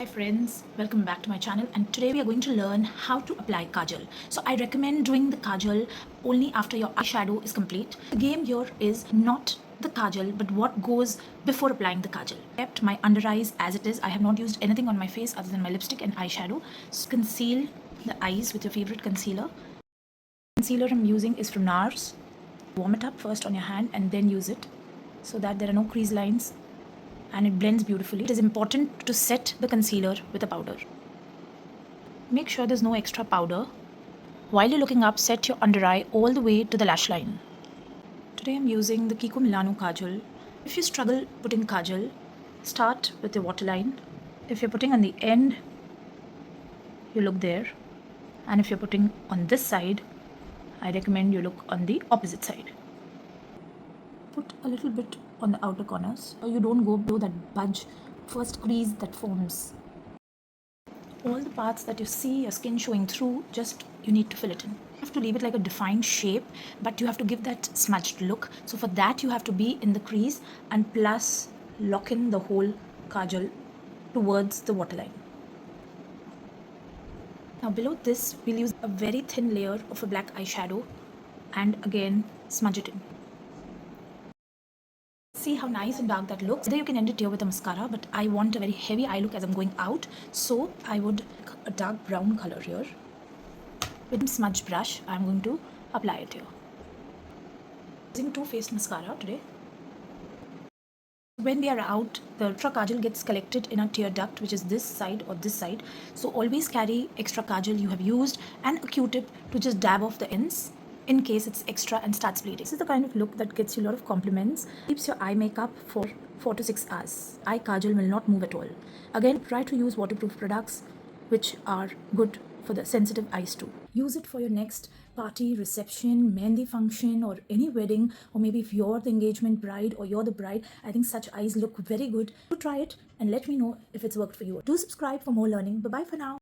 Hi friends, welcome back to my channel, and today we are going to learn how to apply kajal. So I recommend doing the kajal only after your eyeshadow is complete. The game here is not the kajal but what goes before applying the kajal. I kept my under eyes as it is. I have not used anything on my face other than my lipstick and eyeshadow. So conceal the eyes with your favorite concealer. The concealer I'm using is from NARS. Warm it up first on your hand and then use it so that there are no crease lines and it blends beautifully. It is important to set the concealer with a powder. Make sure there's no extra powder. While you're looking up, set your under eye all the way to the lash line. Today I'm using the Kiko Milano Kajal. If you struggle putting kajal, start with the waterline. If you're putting on the end, you look there. And if you're putting on this side, I recommend you look on the opposite side. Put a little bit on the outer corners so you don't go below that budge, first crease that forms. All the parts that you see your skin showing through, just you need to fill it in. You have to leave it like a defined shape, but you have to give that smudged look. So for that you have to be in the crease and plus lock in the whole kajal towards the waterline. Now below this we'll use a very thin layer of a black eyeshadow and again smudge it in. See how nice and dark that looks. Either you can end it here with a mascara, but I want a very heavy eye look as I'm going out, so I would a dark brown color here. With a smudge brush, I'm going to apply it here. Using two-faced mascara today. When we are out, the extra kajal gets collected in a tear duct, which is this side or this side. So always carry extra kajal you have used and a Q-tip to just dab off the ends in case it's extra and starts bleeding. This is the kind of look that gets you a lot of compliments. Keeps your eye makeup for 4 to 6 hours. Eye kajal will not move at all. Again, try to use waterproof products which are good for the sensitive eyes too. Use it for your next party, reception, mehndi function or any wedding, or maybe if you're the engagement bride or you're the bride. I think such eyes look very good. Do try it and let me know if it's worked for you. Do subscribe for more learning. Bye bye for now.